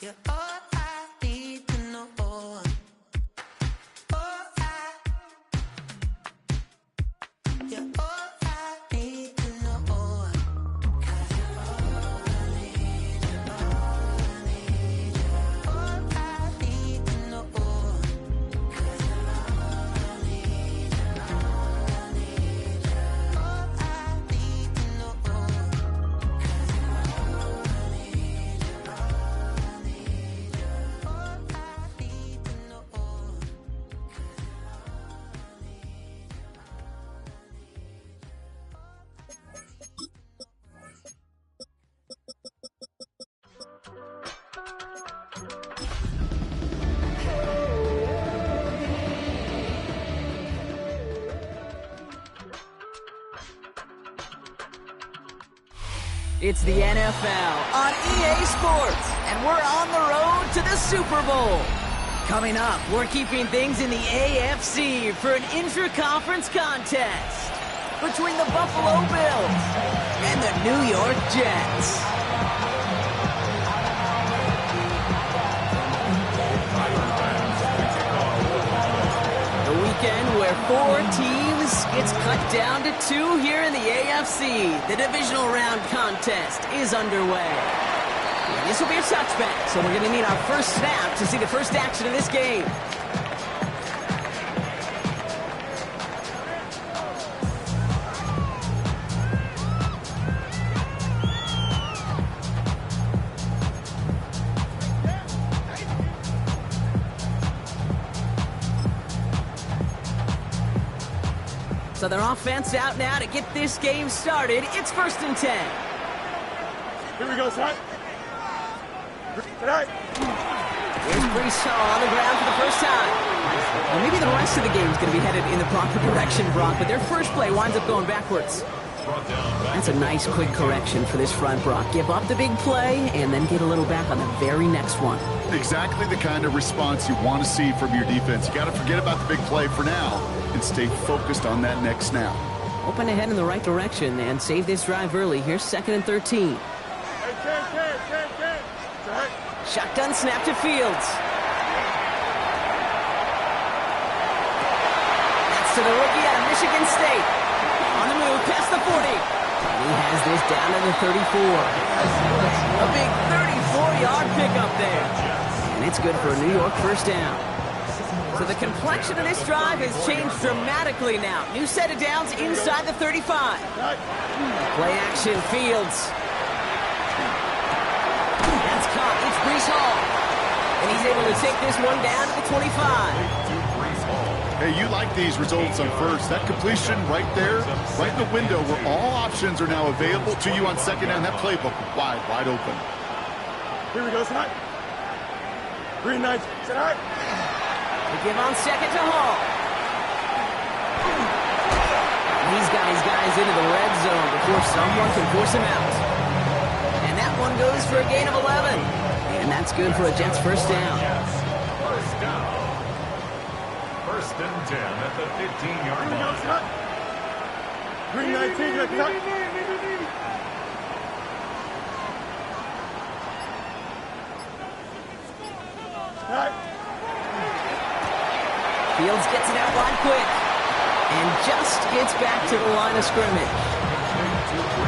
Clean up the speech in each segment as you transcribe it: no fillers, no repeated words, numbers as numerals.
You're all I need to know. All you're all I need to know. 'Cause you're all I need, you're all I need, you're all I need to know. 'Cause you're all I need, you're all I need, you're all I need to know. 'Cause you're all I need, you're all I need, you're all I need to know. 'Cause you're all I need, you're all I need, you're all I need. It's the NFL on EA Sports, and we're on the road to the Super Bowl. Coming up, we're keeping things in the AFC for an intra-conference contest between the Buffalo Bills and the New York Jets. The weekend where 4 teams gets cut down to 2 here in the AFC. The divisional round contest is underway. This will be a touchback, so we're going to need our first snap to see the first action of this game. So their offense out now to get this game started. It's 1st and 10. Here we go, son. Tonight. Here's Brees Hall on the ground for the first time. Well, maybe the rest of the game is going to be headed in the proper direction, Brock, but their first play winds up going backwards. That's a nice, quick correction for this front, Brock. Give up the big play and then get a little back on the very next one. Exactly the kind of response you want to see from your defense. You got to forget about the big play for now and stay focused on that next snap. Open ahead in the right direction and save this drive early. Here's 2nd and 13. Shotgun snap to Fields. That's to the rookie out of Michigan State. On the move, past the 40. And he has this down to the 34. A big 34-yard pickup there. And it's good for a New York first down. So the complexion of this drive has changed dramatically now. New set of downs inside the 35. Play action, Fields. That's caught. It's Brees Hall. And he's able to take this one down to the 25. Hey, you like these results on first. That completion right there, right in the window where all options are now available to you on second down. That playbook wide open. Here we go, son. Green Knights, tonight. They give on second to Hall. He's got his guys into the red zone before someone can force him out. And that one goes for a gain of 11. And that's good for a Jets first down. First down. 1st and 10 at the 15-yard line. Green 19, Fields gets it out wide quick. And just gets back to the line of scrimmage.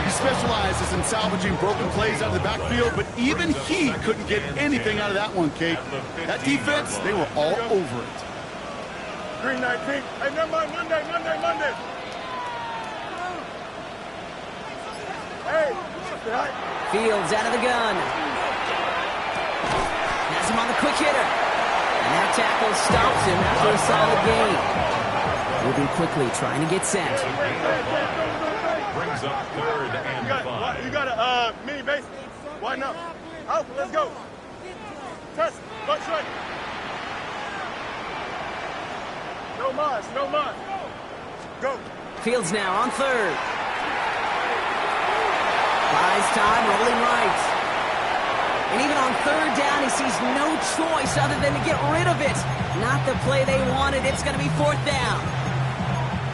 He specializes in salvaging broken plays out of the backfield, but even he couldn't get anything out of that one, Kate. That defense, they were all over it. Green 19. Hey, never mind, Monday. Hey, tonight. Fields out of the gun. Has him on the quick hitter. And that tackle stops him after a solid gain. Moving quickly, trying to get set. Brings up 3rd and 5. You got a mini base. Why not? Alpha, let's go. Test, butt straight. No mas. Go. Fields now on 3rd. Buys time, rolling right. And even on 3rd down, he sees no choice other than to get rid of it. Not the play they wanted. It's going to be 4th down.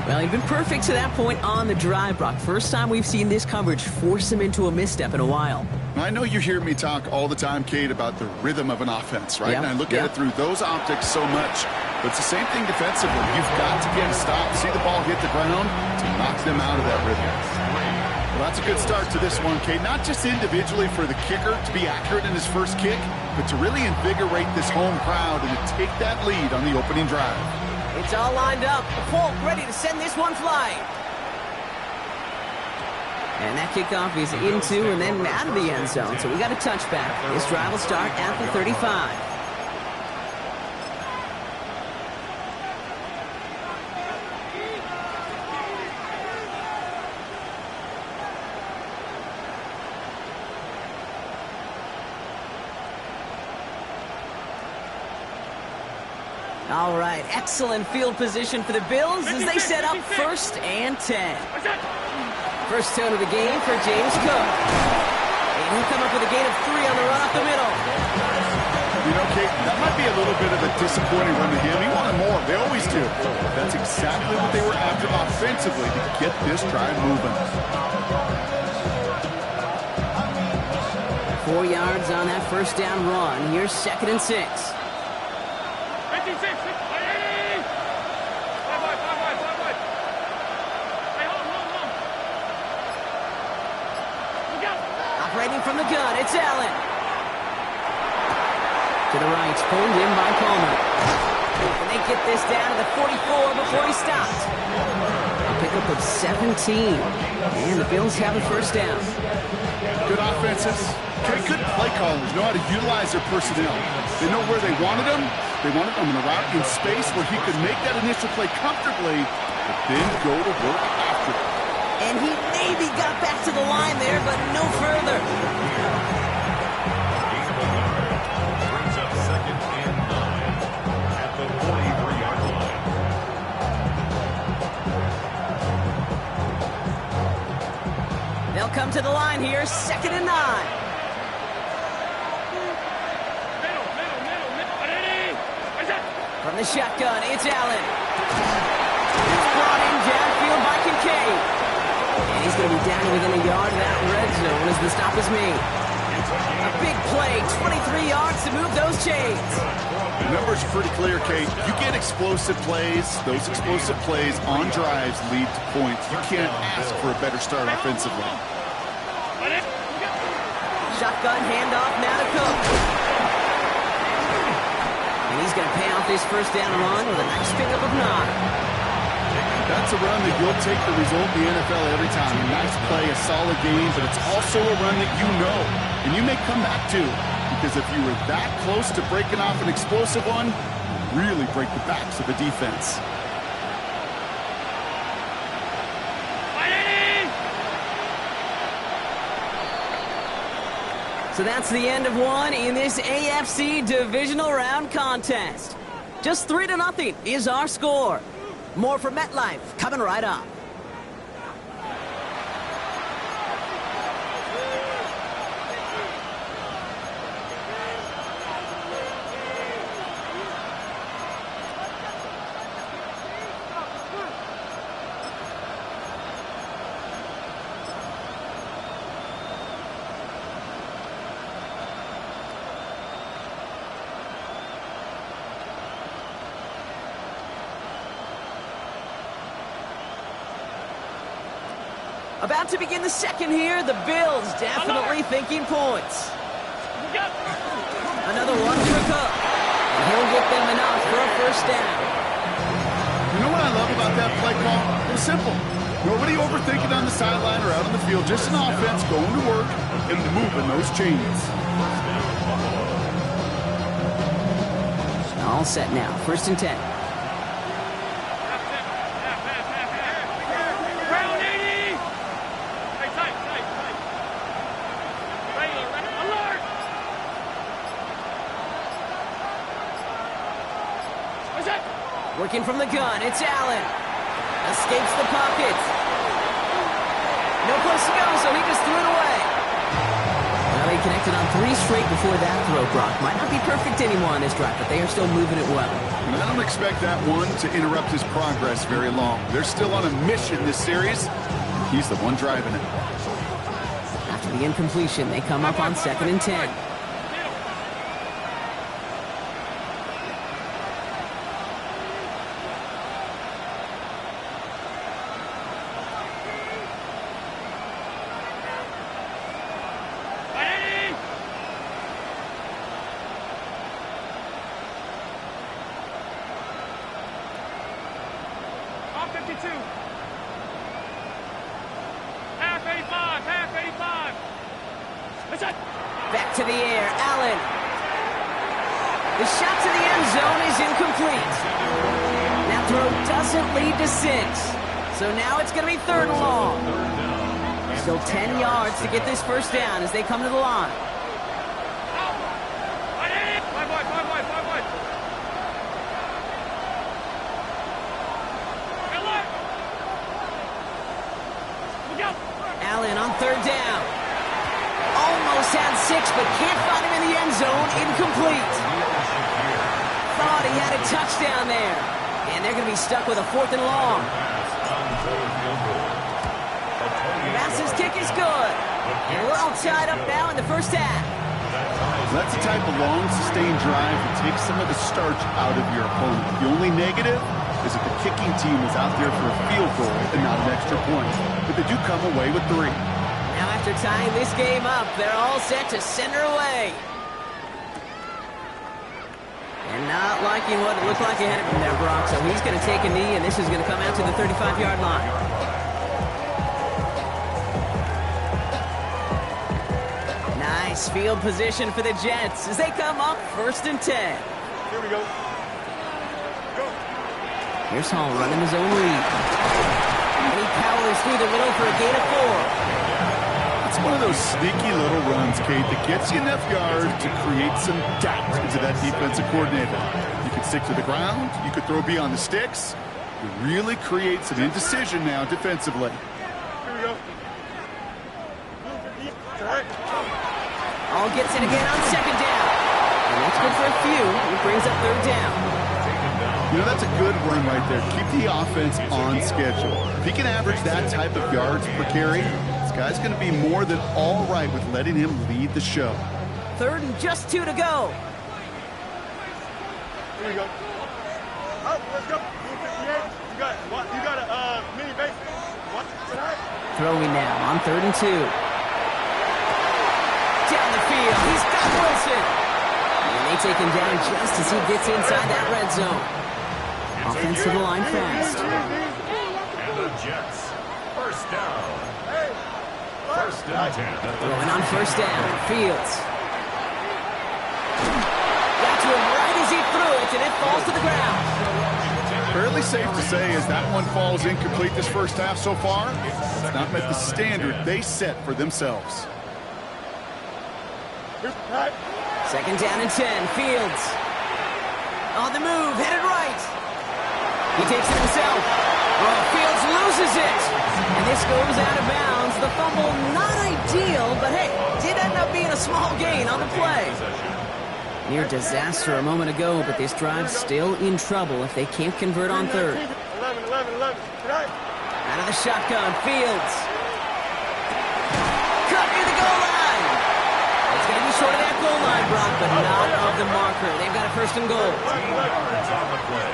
Well, he'd been perfect to that point on the drive, Brock. First time we've seen this coverage force him into a misstep in a while. I know you hear me talk all the time, Kate, about the rhythm of an offense, right? And I look at it through those optics so much. But it's the same thing defensively. You've got to get a stop, see the ball hit the ground to knock them out of that rhythm. Well, that's a good start to this one, Kate. Not just individually for the kicker to be accurate in his first kick, but to really invigorate this home crowd and to take that lead on the opening drive. It's all lined up. Polk ready to send this one flying. And that kickoff is into and then out of the end zone. So we got a touchback. This drive will start at the 35. All right, excellent field position for the Bills as they set up 1st and 10. First tone of the game for James Cook. And he'll come up with a gain of 3 on the run up the middle. You know, Kate, that might be a little bit of a disappointing run to him. He wanted more. They always do. That's exactly what they were after offensively to get this drive moving. 4 yards on that first down run. Here's 2nd and 6. Operating from the gun, it's Allen. To the right, pulled in by Palmer. And they get this down to the 44 before he stops. A pickup of 17. And the Bills have a first down. Good offenses. Good play callers know how to utilize their personnel. They know where they wanted them. They wanted them in a route in space where he could make that initial play comfortably, but then go to work after it. And he maybe got back to the line there, but no further. Brings up 2nd and 9 at the 43-yard line. They'll come to the line here, 2nd and 9. From the shotgun, it's Allen. It's brought in downfield by Kincaid. And he's going to be down within a yard of that red zone as the stop is made. A big play, 23 yards to move those chains. The numbers are pretty clear, Kate. You get explosive plays. Those explosive plays on drives lead to points. You can't ask for a better start offensively. Shotgun handoff now to Cook. And he's going to pay off this first down run with a nice pickup of 9. That's a run that you'll take the result in the NFL every time. A nice play, a solid game, but it's also a run that you know and you may come back to, because if you were that close to breaking off an explosive one, you really break the backs of the defense. So that's the end of one in this AFC divisional round contest. Just 3-0 is our score. More from MetLife coming right up. About to begin the second here. The Bills definitely thinking points. Another one for Cook. And he'll get them enough for a first down. You know what I love about that play call? It was simple. Nobody overthinking on the sideline or out on the field. Just an offense going to work and moving those chains. All set now. 1st and 10. Working from the gun, it's Allen. Escapes the pocket. No place to go, so he just threw it away. Well, they connected on 3 straight before that throw, Brock. Might not be perfect anymore on this drive, but they are still moving it well. And I don't expect that one to interrupt his progress very long. They're still on a mission this series. He's the one driving it. After The incompletion. They come up on 2nd and 10. Back to the air, Allen. The shot to the end zone is incomplete. That throw doesn't lead to 6. So now it's going to be 3rd and long. Still 10 yards to get this first down as they come to the line. Allen on 3rd down. Almost had 6, but can't find him in the end zone. Incomplete. Thought he had a touchdown there. And they're going to be stuck with a 4th and long. Mass's kick is good. And we're all tied up now in the first half. That's the type of long, sustained drive that takes some of the starch out of your opponent. The only negative is that the kicking team is out there for a field goal and not an extra point. But they do come away with 3. Now after tying this game up, they're all set to send her away. And not liking what it looked like ahead of him there, Brock. So he's going to take a knee, and this is going to come out to the 35-yard line. Nice field position for the Jets as they come up 1st and 10. Here we go. Go. Here's Hall running his own read. And he powers through the middle for a gain of 4. It's one of those sneaky little runs, Kate, that gets you enough yards to create some doubt into that defensive coordinator. You could stick to the ground. You could throw beyond the sticks. You really create some indecision now defensively. Here we go. All right. All gets it again on 2nd down. And that's good for a few. It brings up 3rd down. You know, that's a good run right there. Keep the offense on schedule. If he can average that type of yards per carry, this guy's going to be more than all right with letting him lead the show. 3rd and just 2 to go. Here we go. Oh, let's go. 58. You got a mini base. What? Tonight? Throwing now on 3rd and 2. Down the field. He's got Wilson. And they take him down just as he gets inside that red zone. Offense to the line fast. And the Jets. 1st down. 1st and 10. Throwing on 1st down. Fields. Got to him right as he threw it, and it falls to the ground. Fairly safe to say as that one falls incomplete this first half so far, it's not met the standard they set for themselves. 2nd down and 10. Fields. On the move, headed right. He takes it himself. Oh, Fields loses it. And this goes out of bounds. The fumble, not ideal, but hey, did end up being a small gain on the play. Near disaster a moment ago, but this drive's still in trouble if they can't convert on 3rd. 11. Out of the shotgun, Fields. Cut near the goal line. It's going to be short of that goal line, Brock, but not of the marker. They've got a 1st and goal. 2 yards on the play.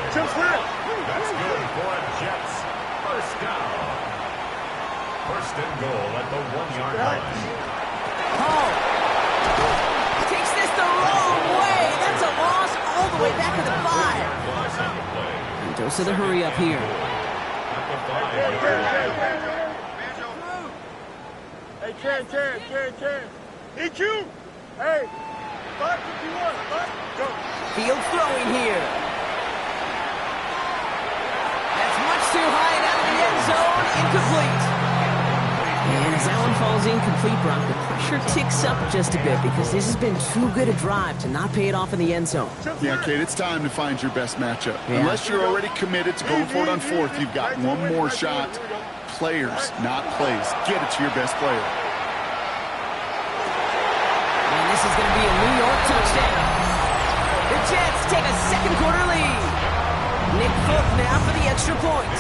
That's good for Jets. 1st down. 1st and goal at the 1-yard line. Hall takes this the wrong way. That's a loss all the way back to the 5. And dose of the hurry up here. Hey, Karen. EQ. Hey. 551. Go. Field throwing here. That's much too high and out of the end zone. Incomplete. And as that one falls incomplete, Brock, the pressure ticks up just a bit because this has been too good a drive to not pay it off in the end zone. Yeah, Kate, it's time to find your best matchup. Yeah. Unless you're already committed to going for it on 4th, you've got one more shot. Players, not plays. Get it to your best player. And this is going to be a New York touchdown. The Jets take a 2nd quarter lead. Nick Folk now for the extra point.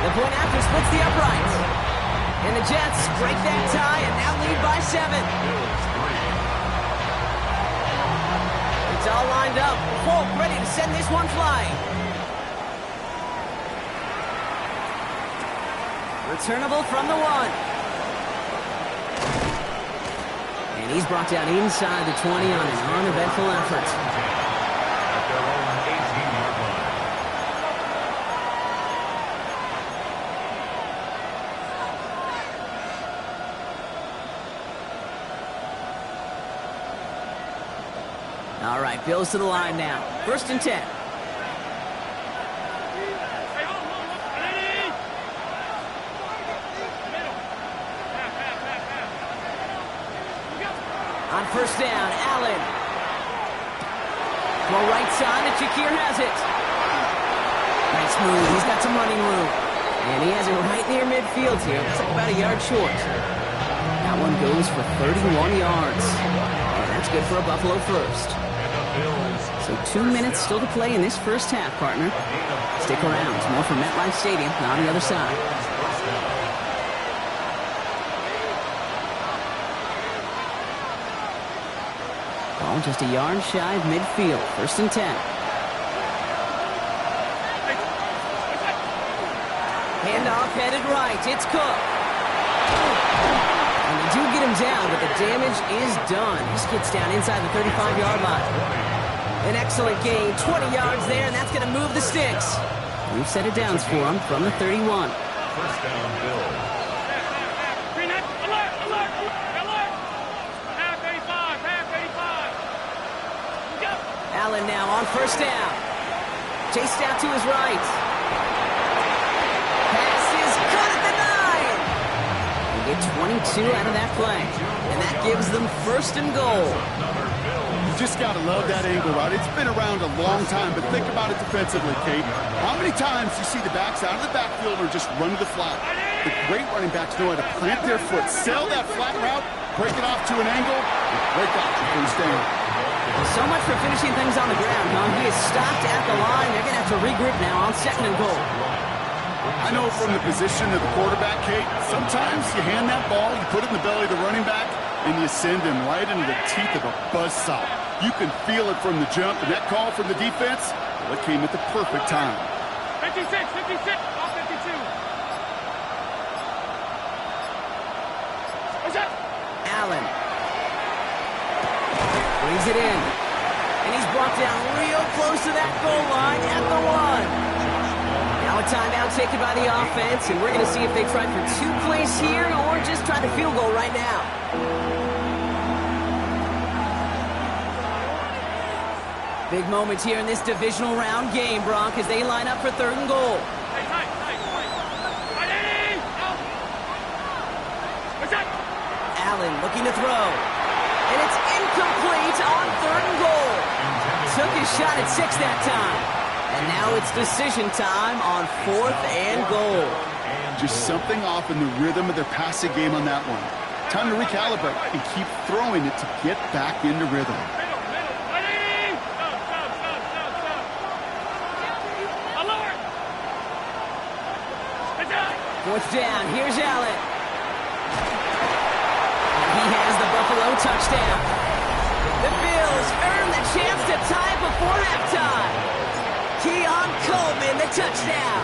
The point after splits the uprights. And the Jets break that tie and now lead by 7. It's all lined up. Folk ready to send this one flying. Returnable from the 1. And he's brought down inside the 20 on an uneventful effort. At their own 18-yard line. All right, Bills to the line now. 1st and 10. On 1st down, Allen. Well, right side, and Shakir has it. Nice move. He's got some running room. And he has it right near midfield here. It's like about a yard short. That one goes for 31 yards. And that's good for a Buffalo first. So 2 minutes still to play in this first half, partner. Stick around. More from MetLife Stadium on the other side. Ball just a yard shy of midfield. 1st and 10. Handoff headed right. It's Cook. And they do get him down, but the damage is done. He skids down inside the 35-yard line. An excellent gain. 20 yards there, and that's going to move the sticks. We've set it downs for him from the 31. 1st down, Bills. Allen now on 1st down. Chased out to his right. Pass is good at the 9. They get 22 out of that play. And that gives them 1st and goal. You just got to love that angle route. It's been around a long time, but think about it defensively, Kate. How many times you see the backs out of the backfield or just run to the flat? The great running backs know how to plant their foot, sail that flat route, break it off to an angle, and break off the first down. So much for finishing things on the ground, huh? He is stopped at the line. They're going to have to regroup now on 2nd and goal. I know from the position of the quarterback, Kate, sometimes you hand that ball, you put it in the belly of the running back, and you send him right into the teeth of a buzzsaw. You can feel it from the jump, and that call from the defense, well, it came at the perfect time. 56, off 52. What's up? Allen. Brings it in. And he's brought down real close to that goal line at the 1. Now a timeout taken by the offense, and we're going to see if they try for 2 plays here or just try the field goal right now. Big moment here in this divisional round game, Bronk, as they line up for 3rd and goal. Allen looking to throw. And it's incomplete on 3rd and goal. Took his shot at 6 that time. And now it's decision time on 4th and goal. Just something off in the rhythm of their passing game on that one. Time to recalibrate and keep throwing it to get back into rhythm. 4th down. Here's Allen. He has the Buffalo touchdown. The Bills earn the chance to tie before halftime. Keon Coleman, the touchdown.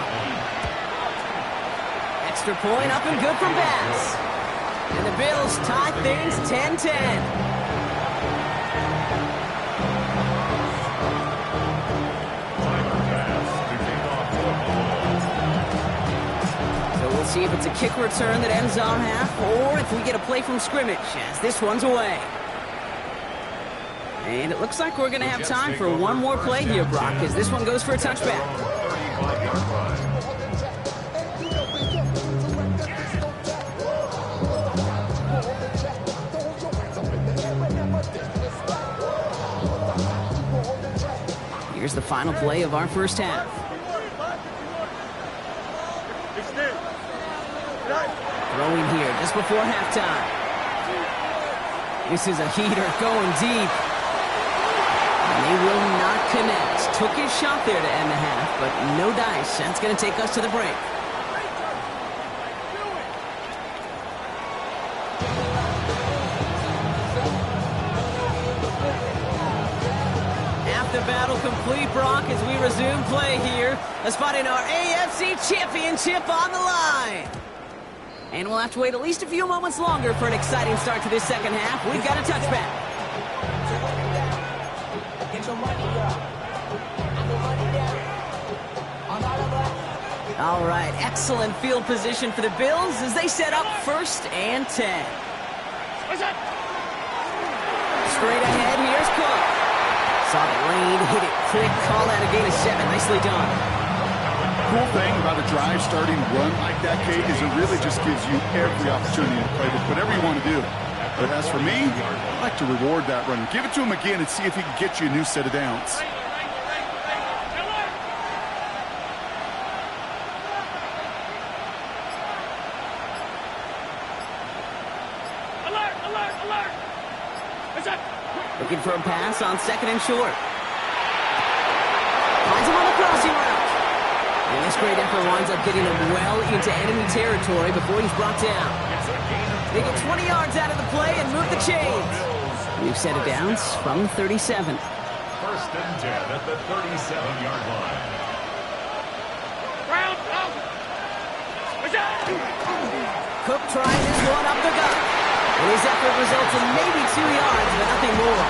Extra point up and good from Bass. And the Bills tie things 10-10. We'll see if it's a kick return that ends our half, or if we get a play from scrimmage, as this one's away. And it looks like we're going to have time for one more play here, Brock, as this one goes for a touchback. Here's the final play of our first half. Throwing here just before halftime. This is a heater going deep. And they will not connect. Took his shot there to end the half, but no dice. That's going to take us to the break. complete, Brock, as we resume play here. A spot in our AFC Championship on the line. And we'll have to wait at least a few moments longer for an exciting start to this second half. We've got a touchback. All right, excellent field position for the Bills as they set up 1st and 10. Straight ahead, here's Cook. Saw the lane, hit it quick, call out a gain of 7. Nicely done. Cool thing about a drive starting run like that, Kate, is it really just gives you every opportunity to play with whatever you want to do. But as for me, I like to reward that run. Give it to him again and see if he can get you a new set of downs. Looking for a pass on 2nd and short. Finds him on the crossing route. And this great effort winds up getting him well into enemy territory before he's brought down. They get 20 yards out of the play and move the chains. New set of downs from 37. 1st and 10 at the 37-yard line. Cook trying this one up the gut. And his effort results in maybe 2 yards, but nothing more.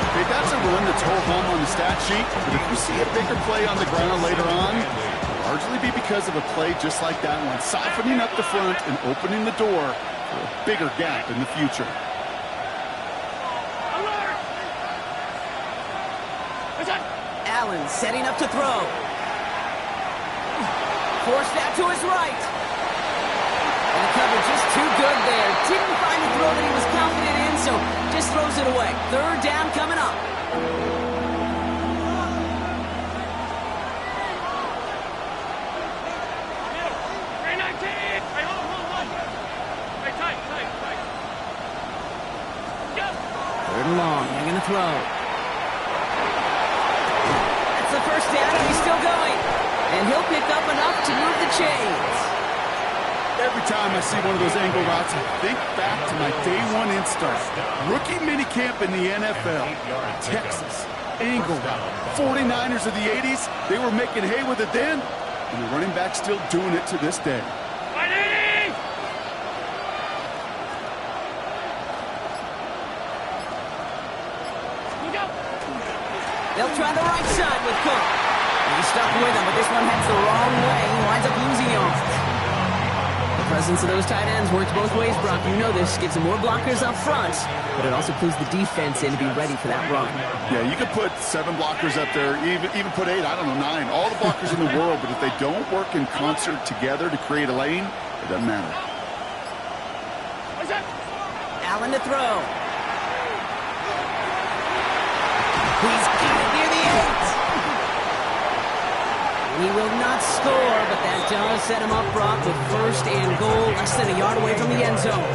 Okay, that's a run that's whole home on the stat sheet, but if you see a bigger play on the ground later on, it'll largely be because of a play just like that one, softening up the front and opening the door for a bigger gap in the future. Allen setting up to throw. Forced out to his right. And the cover just too good there. Didn't find the throw that he was confident in, so just throws it away. 3rd down coming up. Third and long. They're going to throw. That's the 1st down, and he's still going. And he'll pick up enough to move the chains. Every time I see one of those angle routes, I think back to my day 1 install. Rookie minicamp in the NFL. Texas, angle route. 49ers of the 80s, they were making hay with it then, and the running back's still doing it to this day. They'll try the right side with Cook. He's stuck with him, but this one heads the wrong way. He winds up losing yards. The presence of those tight ends works both ways, Brock. You know this. Gives them more blockers up front, but it also clues the defense in to be ready for that run. Yeah, you could put 7 blockers up there, even put 8, I don't know, 9. All the blockers in the world, but if they don't work in concert together to create a lane, it doesn't matter. Allen to throw. He's got it near the 8. He will not score, but that does set him up, Brock, with 1st and goal, less than a yard away from the end zone.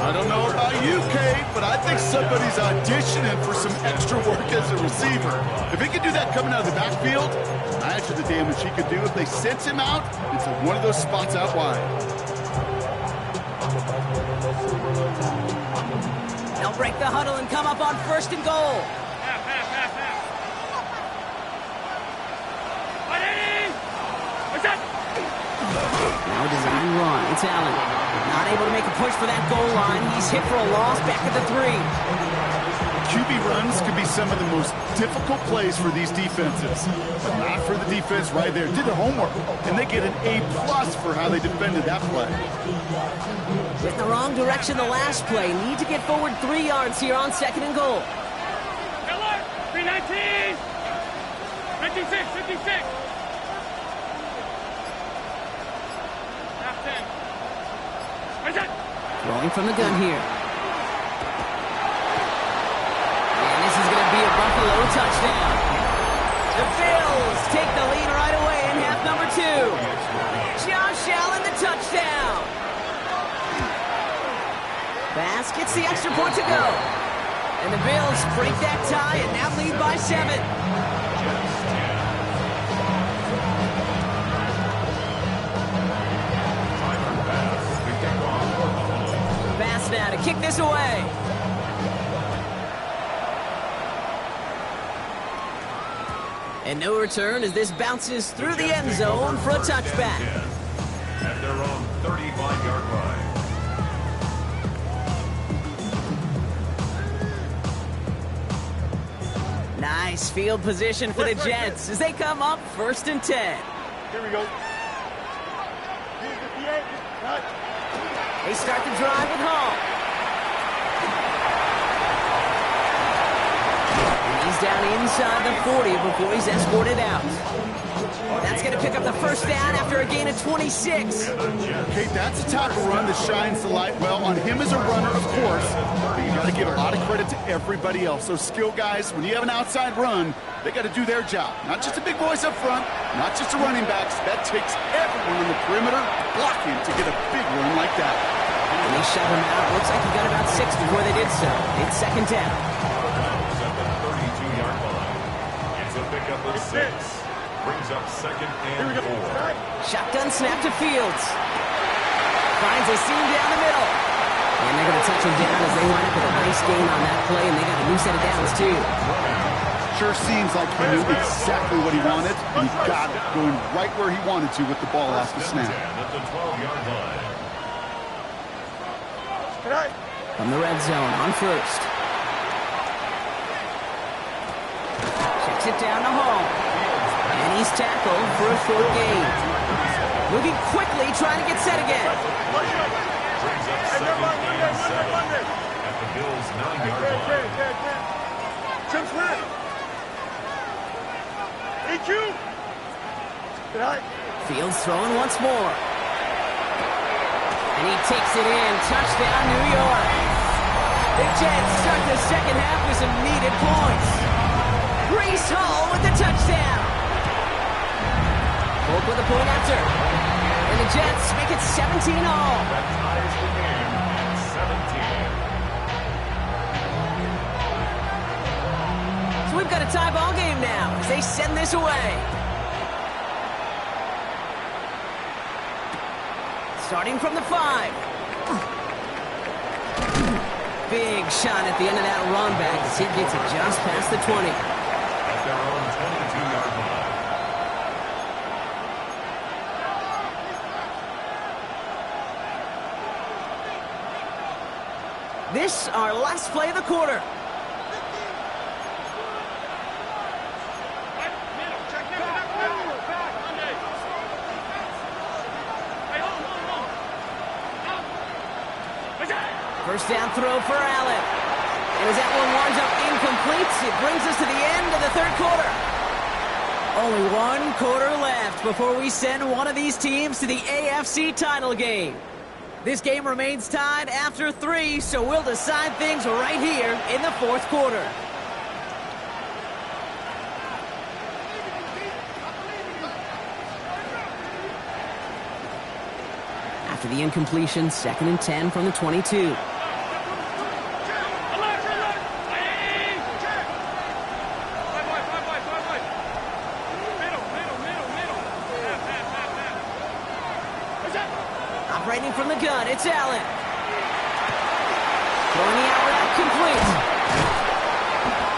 I don't know about you, Kate, but I think somebody's auditioning for some extra work as a receiver. If he could do that coming out of the backfield, imagine the damage he could do if they sent him out into one of those spots out wide. They'll break the huddle and come up on 1st and goal. Now a design run. It's Allen. Not able to make a push for that goal line. He's hit for a loss back at the 3. QB runs could be some of the most difficult plays for these defenses, but not for the defense right there. Did their homework, and they get an A+ for how they defended that play. Went the wrong direction the last play. Need to get forward 3 yards here on 2nd and goal. 319! 56, 56! Throwing from the gun here. And this is going to be a Buffalo touchdown. The Bills take the lead right away in half number 2. Josh Allen, the touchdown. Bass gets the extra point to go. And the Bills break that tie and now lead by 7. Now to kick this away. And no return as this bounces through the end zone for a touchback. At their own 35-yard line. Nice field position for the Jets as they come up 1st and 10. Here we go. They start the drive with Hall. And he's down inside the 40 before he's escorted out. That's going to pick up the first down after a gain of 26. Okay, that's a type of run that shines the light well on him as a runner, of course. But you got to give a lot of credit to everybody else. Those skill guys, when you have an outside run, they got to do their job. Not just the big boys up front, not just the running backs. That takes everyone on the perimeter blocking to get a big run like that. And they shut him out. Looks like he got about 6 before they did so. It's 2nd down. At the 32-yard line. It's a pickup of 6. Brings up 2nd and 4. Shotgun snap to Fields. Finds a seam down the middle. And they're going to touch him down as they line up with a nice gain on that play, and they got a new set of downs, too. Sure seems like he knew exactly what he wanted, and he got it, going right where he wanted to with the ball off the snap. At the 12-yard line. From the red zone on 1st. Checks it down to Hall. And he's tackled for a short gain. Moving quickly, trying to get set again. Brings up 2nd and 7. At the Bills' 9-yard line. Jumps with it. EQ. Fields throwing once more. And he takes it in. Touchdown, New York. The Jets start the second half with some needed points. Breece Hall with the touchdown. Hope with a point after. And the Jets make it 17 all. That ties the game at 17. So we've got a tie ball game now as they send this away. Starting from the 5. Big shot at the end of that run back as he gets it just past the 20. At their own 22-yard line. This our last play of the quarter. First down throw for Allen. And as that one winds up incomplete, it brings us to the end of the 3rd quarter. Only 1 quarter left before we send one of these teams to the AFC title game. This game remains tied after 3, so we'll decide things right here in the 4th quarter. After the incompletion, 2nd and 10 from the 22. Operating from the gun, it's Allen. Throwing the out route complete.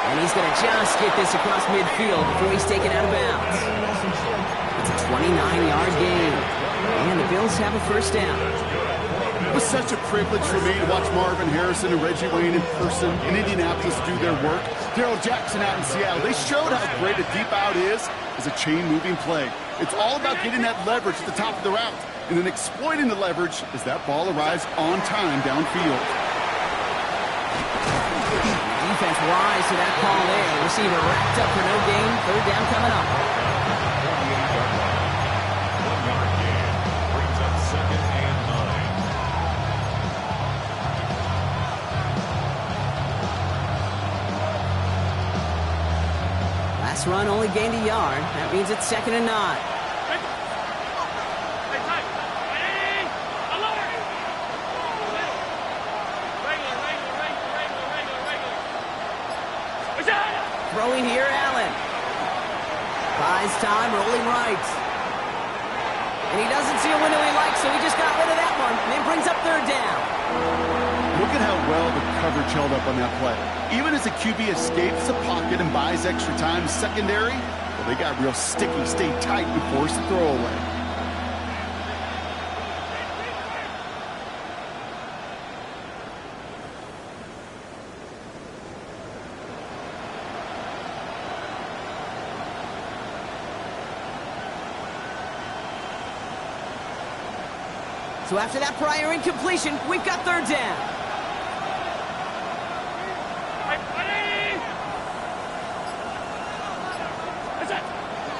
And he's going to just get this across midfield before he's taken out of bounds. It's a 29-yard gain. And the Bills have a first down. It was such a privilege for me to watch Marvin Harrison and Reggie Wayne in person in Indianapolis do their work. Darrell Jackson out in Seattle. They showed how great a deep out is as a chain-moving play. It's all about getting that leverage at the top of the route and then exploiting the leverage as that ball arrives on time downfield. Defense wise to that call there. Receiver wrapped up for no gain. 3rd down coming up. 1-yard gain. Brings up 2nd and 9. Last run only gained a yard. That means it's 2nd and 9. Throwing here, Allen. Buys time, rolling right. And he doesn't see a window he likes, so he just got rid of that one. And then brings up 3rd down. Look at how well the coverage held up on that play. Even as the QB escapes the pocket and buys extra time secondary, tackle. They got real sticky, stayed tight, and forced the throwaway. So after that prior incompletion, we've got third down.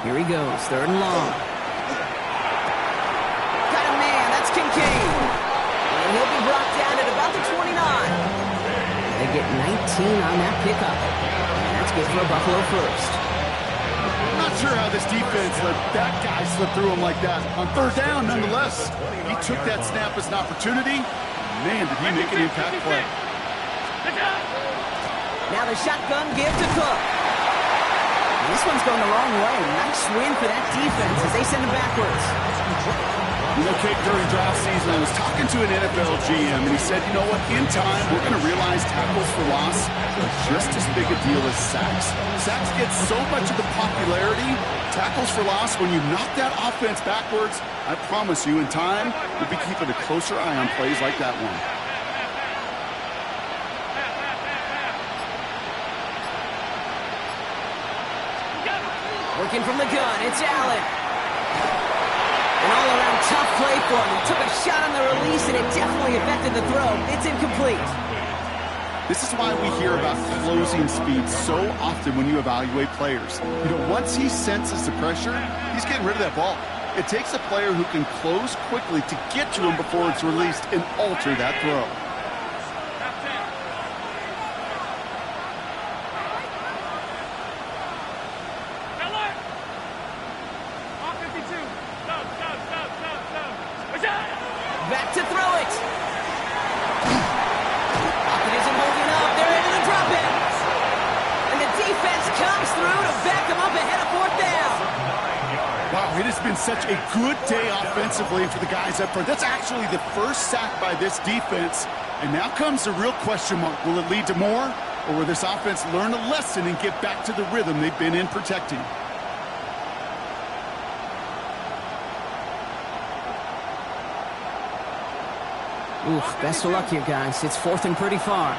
Here he goes, third and long. Got a man, that's Kincaid. And he'll be brought down at about the 29. They get 19 on that pickup. And that's good for a Buffalo first. I'm not sure how this defense let that guy slip through him like that. On third down, nonetheless, he took that snap as an opportunity. Man, did he make an impact play. Now the shotgun give to Cook. This one's going the wrong way. Nice win for that defense as they send it backwards. You know, Kate, during draft season, I was talking to an NFL GM, and he said, you know what, in time, we're going to realize tackles for loss are just as big a deal as sacks. Sacks get so much of the popularity. Tackles for loss, when you knock that offense backwards, I promise you, in time, we'll be keeping a closer eye on plays like that one. Working from the gun, it's Allen. An all-around tough play for him. He took a shot on the release, and it definitely affected the throw. It's incomplete. This is why we hear about closing speed so often when you evaluate players. You know, once he senses the pressure, he's getting rid of that ball. It takes a player who can close quickly to get to him before it's released and alter that throw. Back to throw it. Pocket isn't holding up. They're into the drop it. And the defense comes through to back them up ahead of fourth down. Wow, it has been such a good day offensively for the guys up front. That's actually the first sack by this defense. And now comes the real question mark. Will it lead to more? Or will this offense learn a lesson and get back to the rhythm they've been in protecting? Oof, best of luck here, guys. It's fourth and pretty far.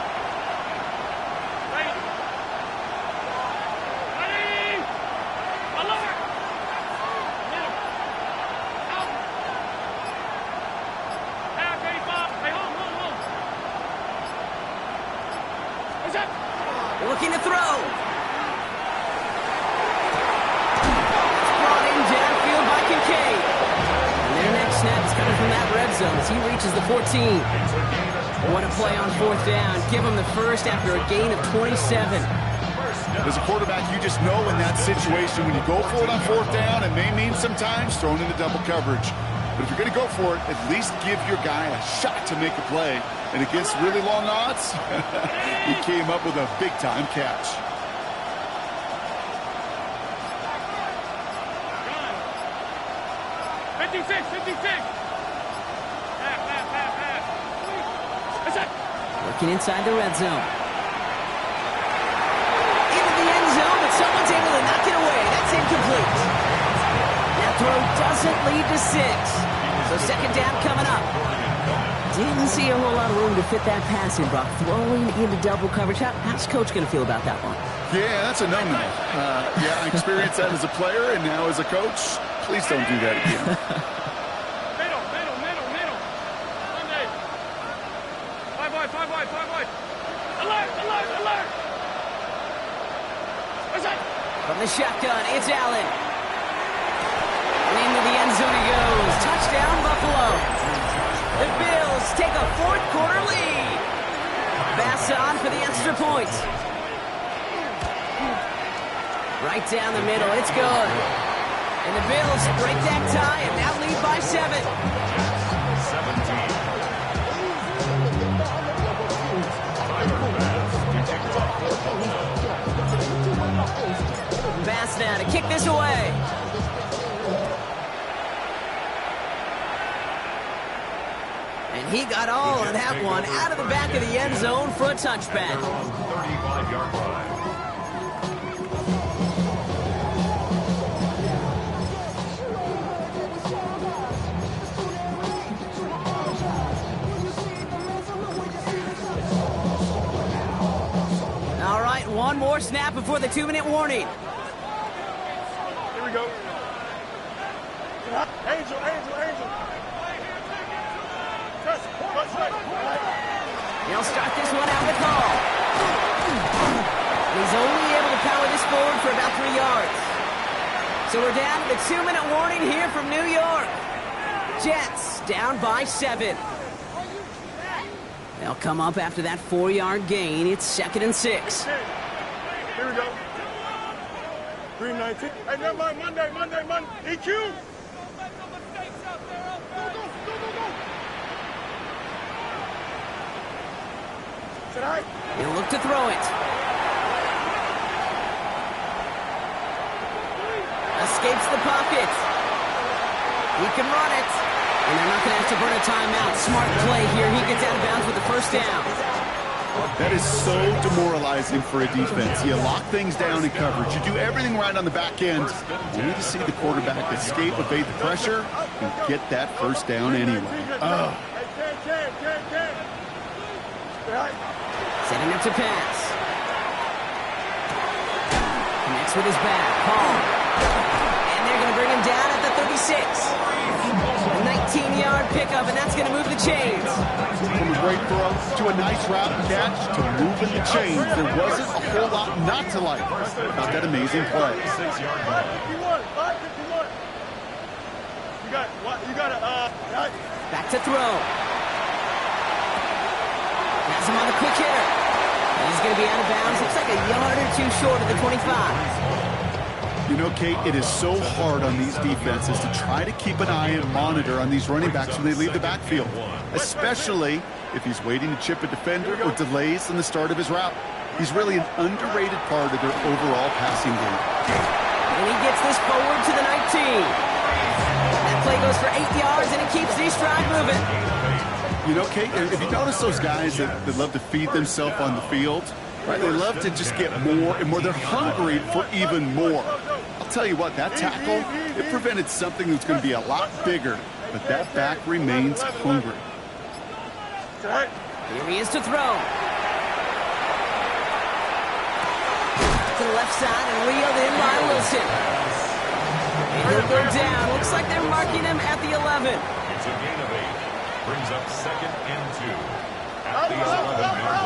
Looking to throw. It's brought in downfield by Kincaid. And their next snap is coming from that red zone as he reaches the 14. What a play on fourth down. Give him the first after a gain of 27. As a quarterback, you just know in that situation, when you go for it on fourth down, it may mean sometimes thrown into double coverage. But if you're going to go for it, at least give your guy a shot to make a play. And against really long odds, he came up with a big-time catch. Working inside the red zone. Into the end zone, but someone's able to knock it away. That's incomplete. That throw doesn't lead to 6. So second down coming up. Didn't see a whole lot of room to fit that pass in, Brock. Throwing into double coverage. How's Coach going to feel about that one? Yeah, that's a no-no. Yeah, I experienced that as a player and now as a coach. Please don't do that again. Middle. Sunday. 5 wide. Alert. From the shotgun, it's Allen. And into the end zone he goes. Touchdown, Buffalo. The Bills take a fourth quarter lead. Bass on for the extra point. Right down the middle, it's good. And the Bills break that tie and now lead by 7. 17. Bass now to kick this away. And he got all of that one out of the back of the end zone for a touchback. 35-yard line. more snap before the 2-minute warning. Here we go. Angel. He'll start this one out with Hall. He's only able to power this forward for about 3 yards. So we're down to the 2-minute warning here from New York. Jets down by 7. They'll come up after that 4-yard gain. It's 2nd and 6. Here we go. 319. Hey, never mind. Monday. EQ. Go. He'll look to throw it. Escapes the pocket. He can run it. And they're not going to have to burn a timeout. Smart play here. He gets out of bounds with the first down. That is so demoralizing for a defense. You lock things down in coverage. You do everything right on the back end. You need to see the quarterback escape, evade the pressure, and get that first down anyway. Setting up to pass. Connects with his back. Hall. And they're going to bring him down at the 36. A 19-yard pickup, and that's going to move the chains. From a great throw to a nice route catch to moving the chains, there wasn't a whole lot not to like about that amazing play. 551. You got to, Back to throw. Has him on the quick hitter. He's going to be out of bounds. Looks like a yard or two short of the 25. You know, Kate, it is so hard on these defenses to try to keep an eye and monitor on these running backs when they leave the backfield, especially if he's waiting to chip a defender or delays in the start of his route. He's really an underrated part of their overall passing game. And he gets this forward to the 19. That play goes for 8 yards, and it keeps the stride moving. You know, Kate, if you notice those guys that love to feed themselves on the field, right? They love to just get more and more. They're hungry for even more. I'll tell you what, that tackle, it prevented something that's going to be a lot bigger, but that back remains hungry. Here he is to throw. To the left side and reeled in by Wilson. And he'll go down. Looks like they're marking him at the 11. It's a gain of 8. Brings up 2nd and 2 at the 11-yard line.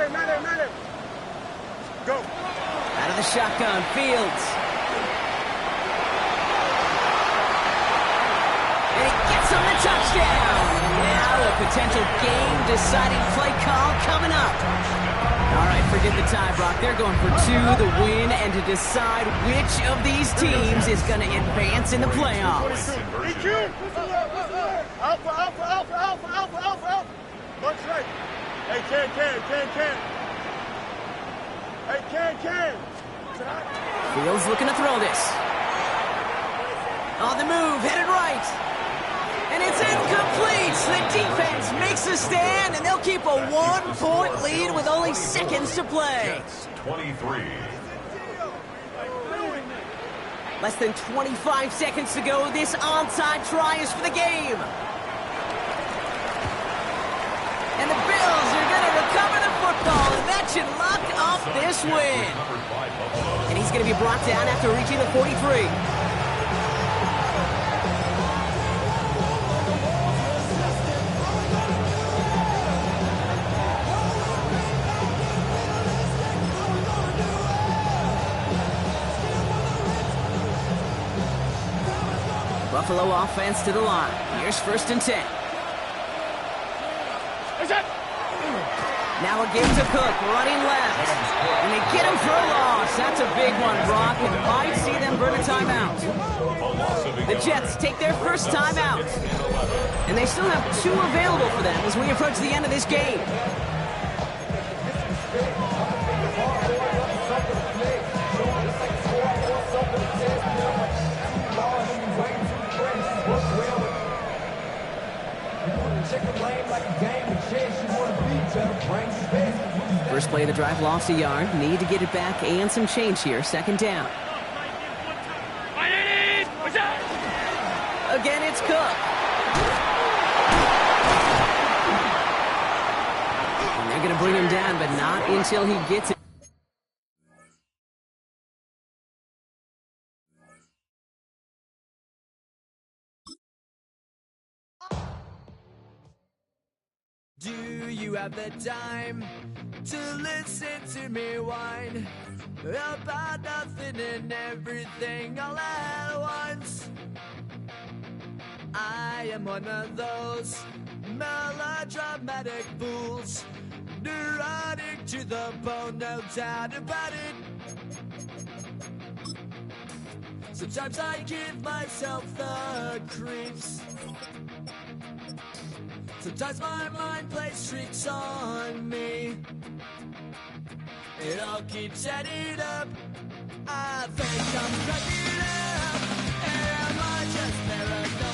Mayday. Go. Out of the shotgun, Fields. And he gets him the touchdown. Now a potential game-deciding play call coming up. All right, forget the tie, Brock. They're going for 2, the win, and to decide which of these teams is going to advance in the playoffs. EQ. Alpha. Bunch right. Hey, can. Hey, can. Fields looking to throw this. On the move, headed right. And it's incomplete. The defense makes a stand, and they'll keep a 1-point lead with only seconds to play. 23. Less than 25 seconds to go. This onside try is for the game. And the Bills are going to recover the football, and that should lock up this win. And he's going to be brought down after reaching the 43. Buffalo offense to the line. Here's 1st and 10. Now a give to Cook, running left. And they get him for a loss. That's a big one, Brock, and might see them burn a timeout. The Jets take their first timeout. And they still have 2 available for them as we approach the end of this game. First play of the drive, lost a yard. Need to get it back and some change here. 2nd down. Again, it's Cook. going to bring him down, but not until he gets it. Do you have the time to listen to me whine about nothing and everything all at once? I am one of those melodramatic fools, neurotic to the bone, no doubt about it. Sometimes I give myself the creeps. Sometimes my mind plays tricks on me. It all keeps adding up. I think I'm cracking up. Am I just paranoid?